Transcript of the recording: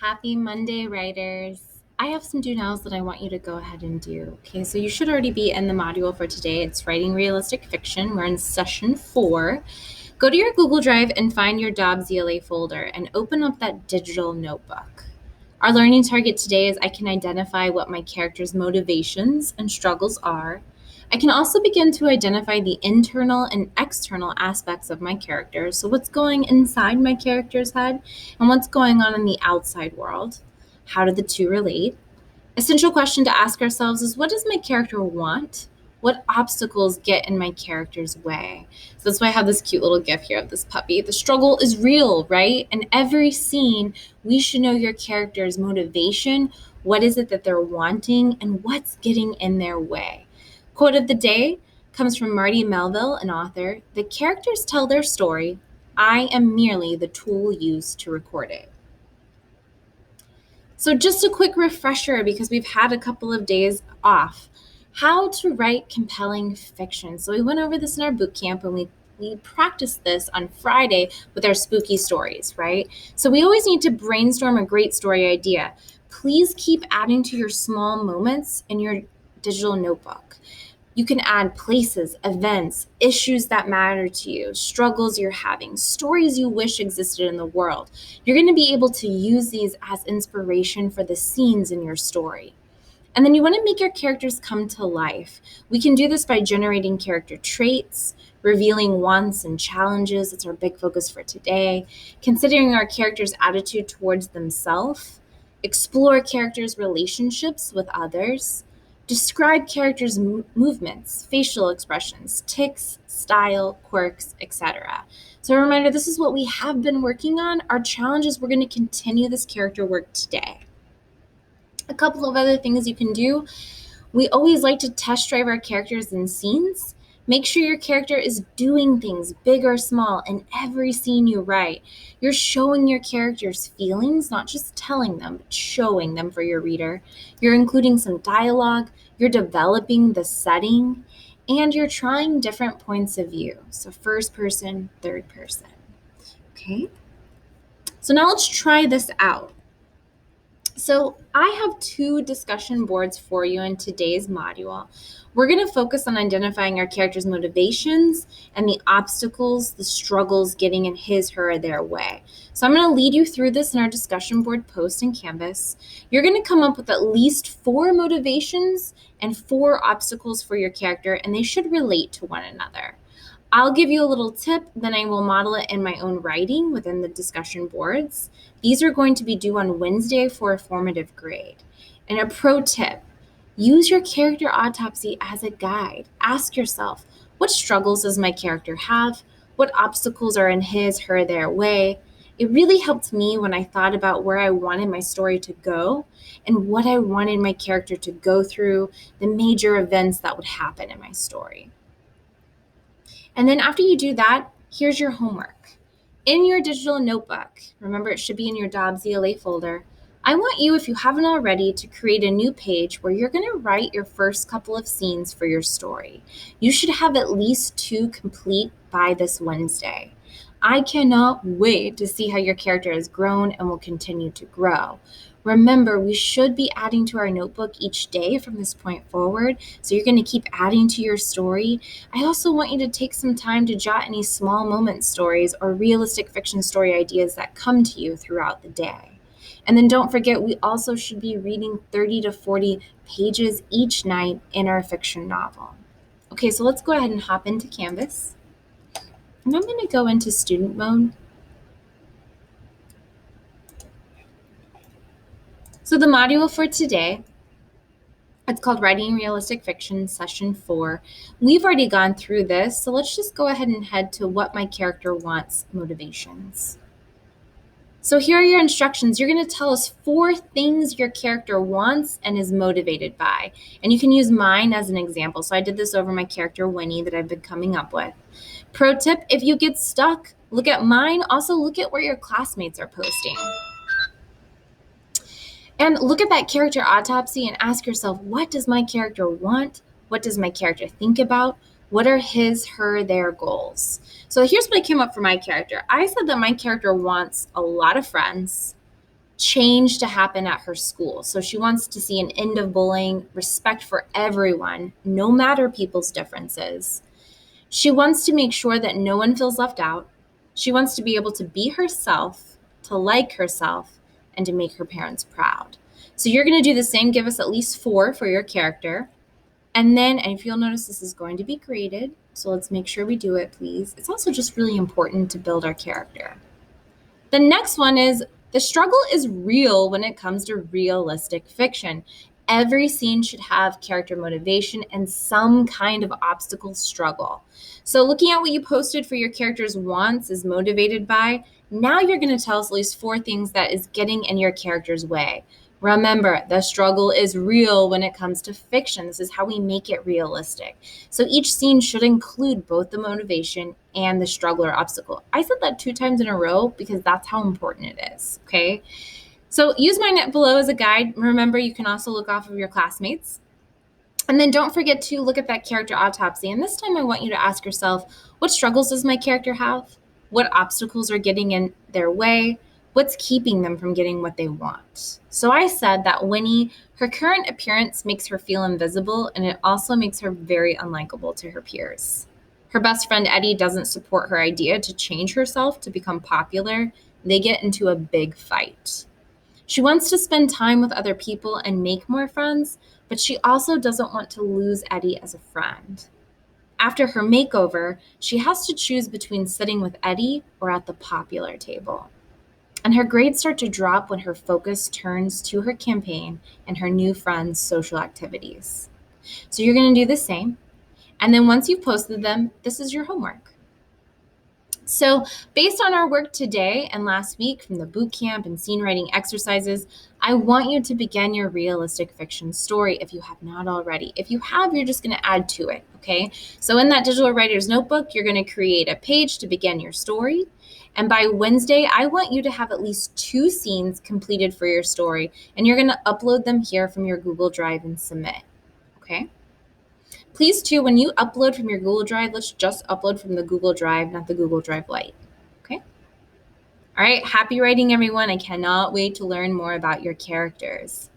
Happy Monday, writers. I have some do nows that I want you to go ahead and do. Okay, so you should already be in the module for today. It's writing realistic fiction. We're in session 4. Go to your Google Drive and find your Dobbs ELA folder and open up that digital notebook. Our learning target today is I can identify what my character's motivations and struggles are. I can also begin to identify the internal and external aspects of my character. So, what's going inside my character's head and what's going on in the outside world? How do the two relate? Essential question to ask ourselves is what does my character want? What obstacles get in my character's way? So that's why I have this cute little gif here of this puppy. The struggle is real, right? In every scene, we should know your character's motivation. What is it that they're wanting and what's getting in their way? Quote of the day comes from Marty Melville, an author. The characters tell their story. I am merely the tool used to record it. So, just a quick refresher because we've had a couple of days off. How to write compelling fiction. So, we went over this in our boot camp and we practiced this on Friday with our spooky stories, right? So, we always need to brainstorm a great story idea. Please keep adding to your small moments in your digital notebook. You can add places, events, issues that matter to you, struggles you're having, stories you wish existed in the world. You're going to be able to use these as inspiration for the scenes in your story. And then you want to make your characters come to life. We can do this by generating character traits, revealing wants and challenges. That's our big focus for today. Considering our character's attitude towards themselves, explore characters' relationships with others, describe characters' movements, facial expressions, tics, style, quirks, etc. So a reminder, this is what we have been working on. Our challenge is we're going to continue this character work today. A couple of other things you can do. We always like to test drive our characters in scenes. Make sure your character is doing things, big or small, in every scene you write. You're showing your character's feelings, not just telling them, but showing them for your reader. You're including some dialogue, you're developing the setting, and you're trying different points of view. So first person, third person. Okay? So now let's try this out. So I have 2 discussion boards for you in today's module. We're going to focus on identifying our character's motivations and the obstacles, the struggles getting in his, her, or their way. So I'm going to lead you through this in our discussion board post in Canvas. You're going to come up with at least 4 motivations and 4 obstacles for your character, and they should relate to one another. I'll give you a little tip, then I will model it in my own writing within the discussion boards. These are going to be due on Wednesday for a formative grade. And a pro tip, use your character autopsy as a guide. Ask yourself, what struggles does my character have? What obstacles are in his, her, their way? It really helped me when I thought about where I wanted my story to go and what I wanted my character to go through, the major events that would happen in my story. And then after you do that, here's your homework. In your digital notebook, remember it should be in your Dobbs ELA folder, I want you, if you haven't already, to create a new page where you're going to write your first couple of scenes for your story. You should have at least 2 complete by this Wednesday. I cannot wait to see how your character has grown and will continue to grow. Remember, we should be adding to our notebook each day from this point forward, so you're going to keep adding to your story. I also want you to take some time to jot any small moment stories or realistic fiction story ideas that come to you throughout the day. And then don't forget, we also should be reading 30 to 40 pages each night in our fiction novel. Okay, so let's go ahead and hop into Canvas. And I'm going to go into student mode. So the module for today, it's called Writing Realistic Fiction, Session 4. We've already gone through this, so let's just go ahead and head to what my character wants motivations. So here are your instructions. You're going to tell us 4 things your character wants and is motivated by. And you can use mine as an example. So I did this over my character, Winnie, that I've been coming up with. Pro tip, if you get stuck, look at mine. Also, look at where your classmates are posting. And look at that character autopsy and ask yourself, what does my character want? What does my character think about? What are his, her, their goals? So here's what I came up for my character. I said that my character wants a lot of friends, change to happen at her school. So she wants to see an end of bullying, respect for everyone, no matter people's differences. She wants to make sure that no one feels left out. She wants to be able to be herself, to like herself, and to make her parents proud. So you're going to do the same. Give us at least 4 for your character. And then, and if you'll notice, this is going to be graded. So let's make sure we do it, please. It's also just really important to build our character. The next one is the struggle is real when it comes to realistic fiction. Every scene should have character motivation and some kind of obstacle struggle. So, looking at what you posted for your character's wants is motivated by, now you're going to tell us at least 4 things that is getting in your character's way. Remember, the struggle is real when it comes to fiction. This is how we make it realistic. So each scene should include both the motivation and the struggle or obstacle. I said that 2 times in a row because that's how important it is, okay? So use my note below as a guide. Remember, you can also look off of your classmates. And then don't forget to look at that character autopsy. And this time I want you to ask yourself, what struggles does my character have? What obstacles are getting in their way? What's keeping them from getting what they want? So I said that Winnie, her current appearance makes her feel invisible, and it also makes her very unlikable to her peers. Her best friend Eddie doesn't support her idea to change herself to become popular. They get into a big fight. She wants to spend time with other people and make more friends, but she also doesn't want to lose Eddie as a friend. After her makeover, she has to choose between sitting with Eddie or at the popular table. And her grades start to drop when her focus turns to her campaign and her new friends' social activities. So you're going to do the same. And then once you've posted them, this is your homework. So based on our work today and last week from the boot camp and scene writing exercises, I want you to begin your realistic fiction story if you have not already. If you have, you're just going to add to it, okay? So in that digital writer's notebook, you're going to create a page to begin your story. And by Wednesday, I want you to have at least 2 scenes completed for your story, and you're going to upload them here from your Google Drive and submit, okay? Please, too, when you upload from your Google Drive, let's just upload from the Google Drive, not the Google Drive Lite, okay? All right, happy writing, everyone. I cannot wait to learn more about your characters.